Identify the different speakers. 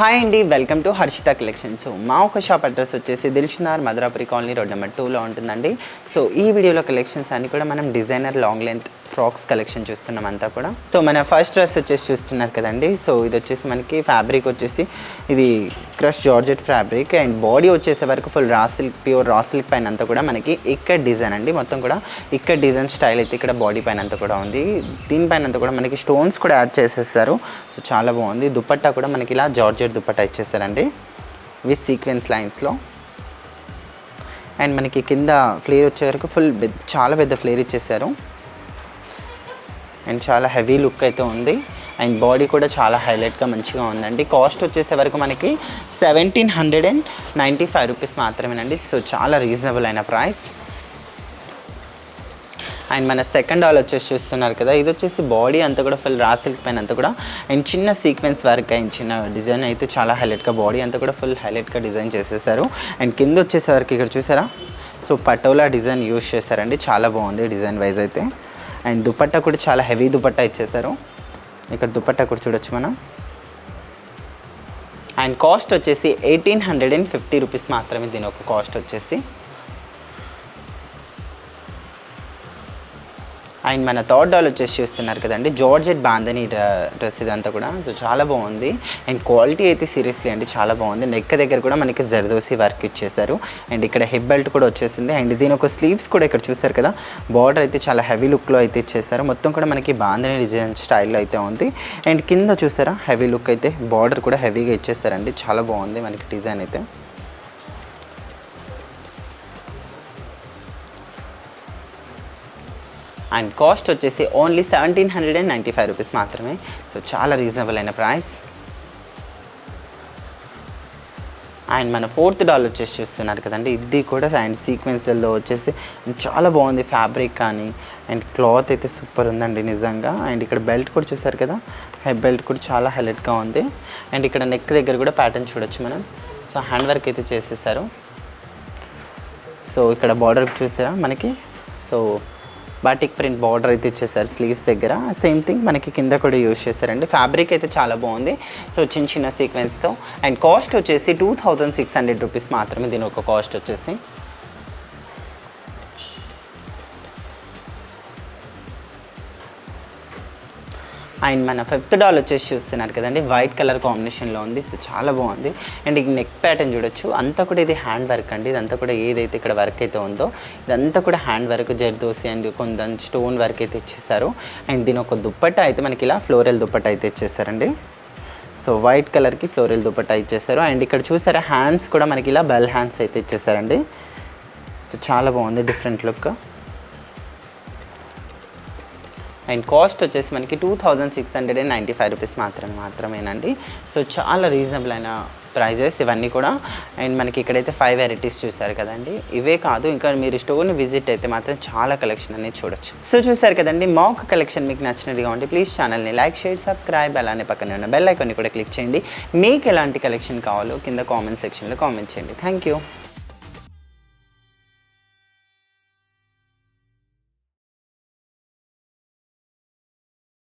Speaker 1: Hi అండి, welcome to Harshita collections. మా ఒక షాప్ అడ్రస్ వచ్చేసి Dilsukhnagar Madhurapuri colony road number 2లో ఉంటుందండి. సో ఈ వీడియోలో కలెక్షన్స్ అన్ని కూడా మనం designer long length frocks collection చూస్తున్నాం అంతా కూడా. సో మన ఫస్ట్ డ్రెస్ వచ్చేసి చూస్తున్నారు కదండి. సో ఇది వచ్చేసి మనకి ఫ్యాబ్రిక్ వచ్చేసి ఇది crush georgette fabric and body వచ్చేసే వరకు full raw silk, pure raw silk పైన అంతా కూడా మనకి ఇక్కడ డిజైన్ అండి. మొత్తం కూడా ఇక్కడ డిజైన్ స్టైల్ అయితే ఇక్కడ బాడీ పైన అంతా కూడా ఉంది. దీనిపైన అంతా కూడా మనకి స్టోన్స్ కూడా యాడ్ చేసేస్తారు. సో చాలా బాగుంది. దుపట్టా కూడా మనకి ఇలా జార్జెట్ దుపట్టా ఇచ్చేస్తారండి విత్ సీక్వెన్స్ లైన్స్లో. అండ్ మనకి కింద ఫ్లేర్ వచ్చే వరకు ఫుల్ చాలా పెద్ద ఫ్లేర్ ఇచ్చేసారు అండ్ చాలా హెవీ లుక్ అయితే ఉంది. అండ్ బాడీ కూడా చాలా హైలైట్గా మంచిగా ఉందండి. కాస్ట్ వచ్చేసే వరకు మనకి 1795 రూపీస్ మాత్రమేనండి. సో చాలా రీజనబుల్ అయిన ప్రైస్. అండ్ మన సెకండ్ ఆల్ వచ్చేసి చూస్తున్నారు కదా, ఇది వచ్చేసి బాడీ అంతా కూడా ఫుల్ రా సిల్క్ పైన అంతా కూడా అండ్ చిన్న సీక్వెన్స్ వర్క్ అండ్ చిన్న డిజైన్ అయితే చాలా హైలైట్గా బాడీ అంతా కూడా ఫుల్ హైలైట్గా డిజైన్ చేసేసారు. అండ్ కింద వచ్చేసే వరకు ఇక్కడ చూసారా, సో పటోలా డిజైన్ యూజ్ చేశారండి. చాలా బాగుంది డిజైన్ వైజ్ అయితే. అండ్ దుపట్టా కూడా చాలా హెవీ దుపట్టా ఇచ్చేసారు. ఇక్కడ దుపట్టా కూడా చూడొచ్చు మనం. అండ్ కాస్ట్ వచ్చేసి 1850 రూపీస్ మాత్రమే దీని ఒక కాస్ట్ వచ్చేసి. అండ్ మన థర్డ్ డాల్ వచ్చేసి చూస్తున్నారు కదండి, జార్జెట్ బాందని డ్రెస్ ఇదంతా కూడా. సో చాలా బాగుంది అండ్ క్వాలిటీ అయితే సీరియస్లీ అండి చాలా బాగుంది. నెక్ దగ్గర కూడా మనకి జర్దోసి వర్క్ ఇచ్చేసారు అండ్ ఇక్కడ హిప్ బెల్ట్ కూడా వచ్చేసింది. అండ్ దీని ఒక స్లీవ్స్ కూడా ఇక్కడ చూస్తారు కదా, బార్డర్ అయితే చాలా హెవీ లుక్లో అయితే ఇచ్చేసారు. మొత్తం కూడా మనకి బాందని డిజైన్ స్టైల్లో అయితే ఉంది. అండ్ కింద చూసారా హెవీ లుక్ అయితే బార్డర్ కూడా హెవీగా ఇచ్చేస్తారండి. చాలా బాగుంది మనకి డిజైన్ అయితే. అండ్ కాస్ట్ వచ్చేసి ఓన్లీ 1795 రూపీస్ మాత్రమే. సో చాలా రీజనబుల్ అయిన ప్రైస్. అండ్ మన ఫోర్త్ డాల్ వచ్చేసి చూస్తున్నారు కదండి, ఇది కూడా అండ్ సీక్వెన్స్లో వచ్చేసి చాలా బాగుంది ఫ్యాబ్రిక్ కానీ అండ్ క్లాత్ అయితే సూపర్ ఉందండి నిజంగా. అండ్ ఇక్కడ బెల్ట్ కూడా చూసారు కదా, హెడ్ బెల్ట్ కూడా చాలా హైలైట్గా ఉంది. అండ్ ఇక్కడ నెక్ దగ్గర కూడా ప్యాటర్న్ చూడొచ్చు మనం. సో హ్యాండ్ వర్క్ అయితే చేసేసారు. సో ఇక్కడ బార్డర్ చూసారా మనకి, సో బాటిక్ ప్రింట్ బార్డర్ అయితే ఇచ్చేసారు స్లీవ్స్ దగ్గర. సేమ్ థింగ్ మనకి కింద కూడా యూజ్ చేశారండి. ఫ్యాబ్రిక్ అయితే చాలా బాగుంది. సో చిన్న చిన్న సీక్వెన్స్తో. అండ్ కాస్ట్ వచ్చేసి 2600 రూపీస్ మాత్రమే దీని ఒక కాస్ట్ వచ్చేసి. అండ్ మన ఫిఫ్త్ డాల్ వచ్చేసి చూస్తున్నారు కదండి, వైట్ కలర్ కాంబినేషన్లో ఉంది. సో చాలా బాగుంది. అండ్ ఈ నెక్ ప్యాటర్న్ చూడొచ్చు, అంతా కూడా ఇది హ్యాండ్ వర్క్ అండి. ఇదంతా కూడా ఏదైతే ఇక్కడ వర్క్ అయితే ఉందో ఇదంతా కూడా హ్యాండ్ వర్క్, జర్దోసి అండ్ కొంత స్టోన్ వర్క్ అయితే ఇచ్చేసారు. అండ్ దీని ఒక దుప్పట్టా అయితే మనకి ఇలా ఫ్లోరల్ దుప్పట్టా అయితే ఇచ్చేసారండి. సో వైట్ కలర్కి ఫ్లోరల్ దుప్పట్టా ఇచ్చేసారు. అండ్ ఇక్కడ చూసారా హ్యాండ్స్ కూడా మనకి ఇలా బెల్ హ్యాండ్స్ అయితే ఇచ్చేసారండి. సో చాలా బాగుంది డిఫరెంట్ లుక్. అండ్ కాస్ట్ వచ్చేసి మనకి 2695 రూపీస్ మాత్రమేనండి. సో చాలా రీజనబుల్ అయిన ప్రైజెస్ ఇవన్నీ కూడా. అండ్ మనకి ఇక్కడైతే 5 వెరైటీస్ చూసారు కదండి. ఇవే కాదు, ఇంకా మీరు స్టోర్ని విజిట్ అయితే మాత్రం చాలా కలెక్షన్ అనేది చూడొచ్చు. సో చూసారు కదండి, మా ఒక కలెక్షన్ మీకు నచ్చినట్టుగా ఉంటే ప్లీజ్ ఛానల్ని లైక్, షేర్, సబ్స్క్రైబ్, అలానే పక్కనే ఉన్న బెల్ ఐకాన్ని కూడా క్లిక్ చేయండి. మీకు ఎలాంటి కలెక్షన్ కావాలో కింద కామెంట్ సెక్షన్లో కామెంట్ చేయండి. Thank you.